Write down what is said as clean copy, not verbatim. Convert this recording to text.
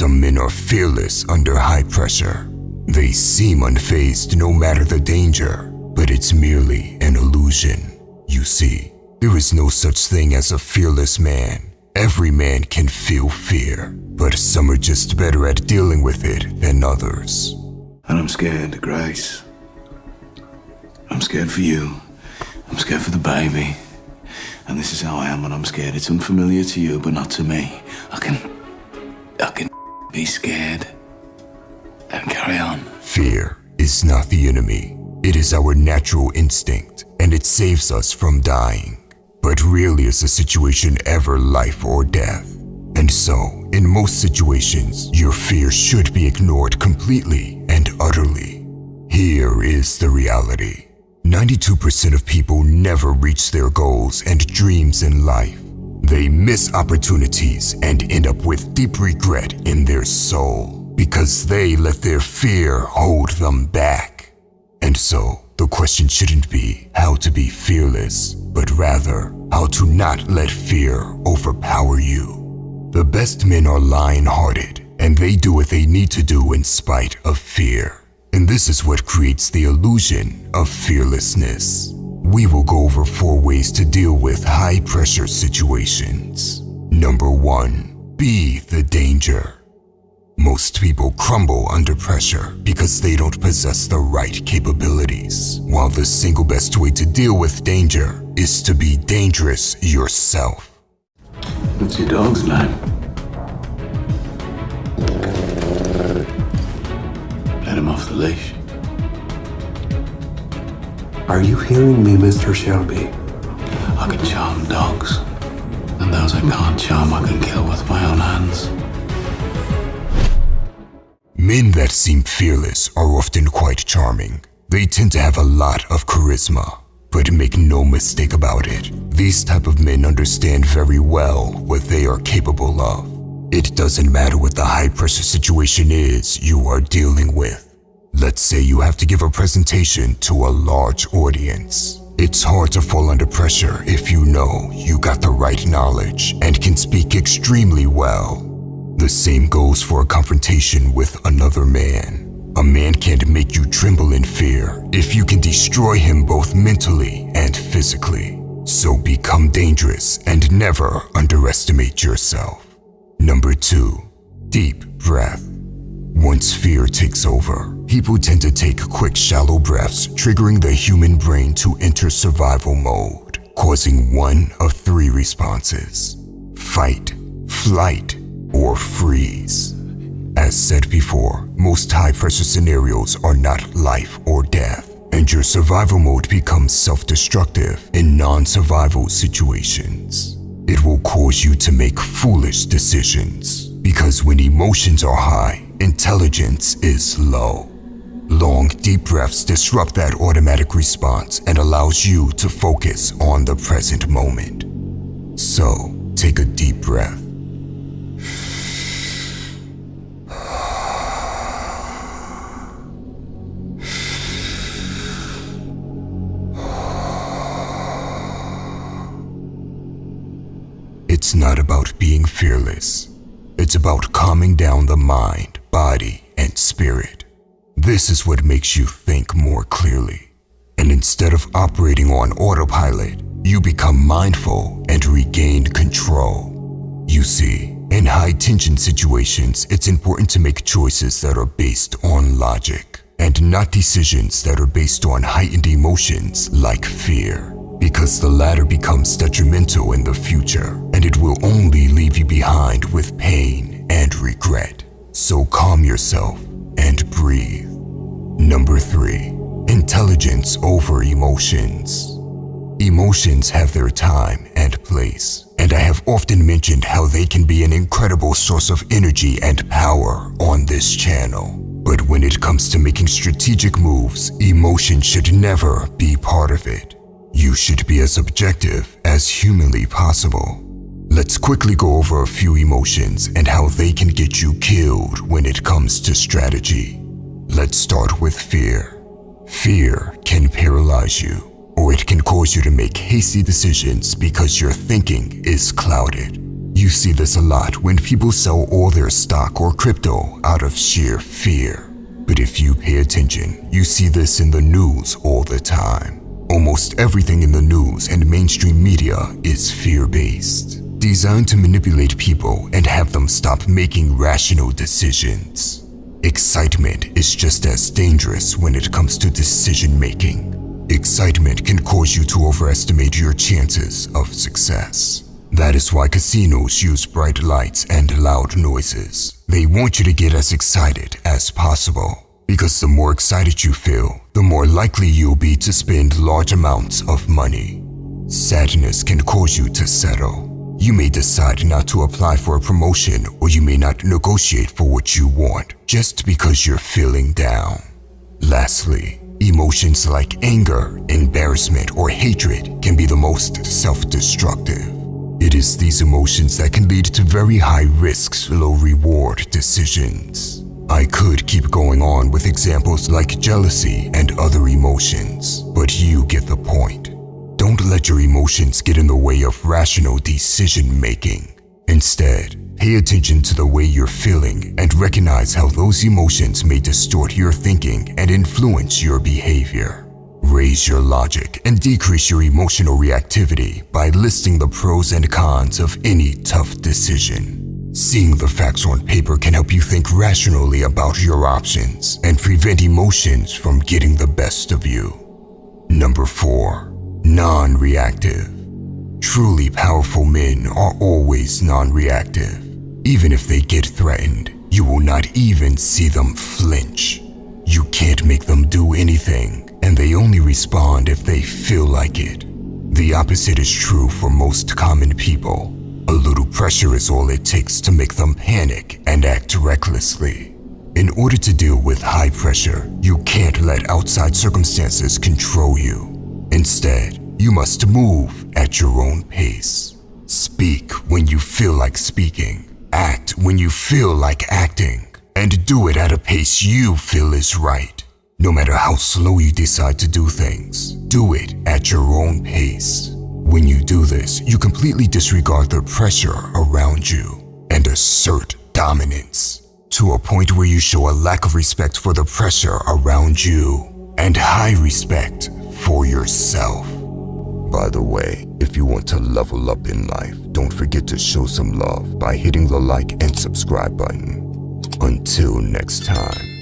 Some men are fearless under high pressure. They seem unfazed no matter the danger, but it's merely an illusion. You see, there is no such thing as a fearless man. Every man can feel fear, but some are just better at dealing with it than others. And I'm scared, Grace. I'm scared for you. I'm scared for the baby. And this is how I am when I'm scared. It's unfamiliar to you, but not to me. I can be scared and carry on. Fear is not the enemy. It is our natural instinct, and it saves us from dying. But rarely is a situation ever life or death. And so, in most situations, your fear should be ignored completely and utterly. Here is the reality. 92% of people never reach their goals and dreams in life. They miss opportunities and end up with deep regret in their soul because they let their fear hold them back. And so, the question shouldn't be how to be fearless, but rather how to not let fear overpower you. The best men are lion-hearted, and they do what they need to do in spite of fear. And this is what creates the illusion of fearlessness. We will go over 4 ways to deal with high-pressure situations. Number 1, be the danger. Most people crumble under pressure because they don't possess the right capabilities, while the single best way to deal with danger is to be dangerous yourself. What's your dog's name? Let him off the leash. Are you hearing me, Mr. Shelby? I can charm dogs, and those I can't charm I can kill with my own hands. Men that seem fearless are often quite charming. They tend to have a lot of charisma. But make no mistake about it, these type of men understand very well what they are capable of. It doesn't matter what the high-pressure situation is you are dealing with. Let's say you have to give a presentation to a large audience. It's hard to fall under pressure if you know you got the right knowledge and can speak extremely well. The same goes for a confrontation with another man. A man can't make you tremble in fear if you can destroy him both mentally and physically. So become dangerous and never underestimate yourself. Number 2, deep breath. Once fear takes over, people tend to take quick, shallow breaths, triggering the human brain to enter survival mode, causing one of 3 responses: fight, flight, or freeze. As said before, most high-pressure scenarios are not life or death, and your survival mode becomes self-destructive in non-survival situations. It will cause you to make foolish decisions, because when emotions are high, intelligence is low. Long, deep breaths disrupt that automatic response and allows you to focus on the present moment. So, take a deep breath. It's not about being fearless. It's about calming down the mind, body, and spirit. This is what makes you think more clearly. And instead of operating on autopilot, you become mindful and regain control. You see, in high-tension situations, it's important to make choices that are based on logic, and not decisions that are based on heightened emotions like fear. Because the latter becomes detrimental in the future, and it will only leave you behind with pain and regret. So calm yourself and breathe. Number 3, intelligence over emotions. Emotions have their time and place, and I have often mentioned how they can be an incredible source of energy and power on this channel. But when it comes to making strategic moves, emotion should never be part of it. You should be as objective as humanly possible. Let's quickly go over a few emotions and how they can get you killed when it comes to strategy. Let's start with fear. Fear can paralyze you, or it can cause you to make hasty decisions because your thinking is clouded. You see this a lot when people sell all their stock or crypto out of sheer fear. But if you pay attention, you see this in the news all the time. Almost everything in the news and mainstream media is fear-based, designed to manipulate people and have them stop making rational decisions. Excitement is just as dangerous when it comes to decision-making. Excitement can cause you to overestimate your chances of success. That is why casinos use bright lights and loud noises. They want you to get as excited as possible, because the more excited you feel, the more likely you'll be to spend large amounts of money. Sadness can cause you to settle. You may decide not to apply for a promotion, or you may not negotiate for what you want just because you're feeling down. Lastly, emotions like anger, embarrassment, or hatred can be the most self-destructive. It is these emotions that can lead to very high risks, low reward decisions. I could keep going on with examples like jealousy and other emotions, but you get the point. Don't let your emotions get in the way of rational decision making. Instead, pay attention to the way you're feeling and recognize how those emotions may distort your thinking and influence your behavior. Raise your logic and decrease your emotional reactivity by listing the pros and cons of any tough decision. Seeing the facts on paper can help you think rationally about your options and prevent emotions from getting the best of you. Number 4. Non-reactive. Truly powerful men are always non-reactive. Even if they get threatened, you will not even see them flinch. You can't make them do anything, and they only respond if they feel like it. The opposite is true for most common people. A little pressure is all it takes to make them panic and act recklessly. In order to deal with high pressure, you can't let outside circumstances control you. Instead, you must move at your own pace. Speak when you feel like speaking. Act when you feel like acting. And do it at a pace you feel is right. No matter how slow you decide to do things, do it at your own pace. When you do this, you completely disregard the pressure around you and assert dominance to a point where you show a lack of respect for the pressure around you and high respect for yourself. By the way, if you want to level up in life, don't forget to show some love by hitting the like and subscribe button. Until next time.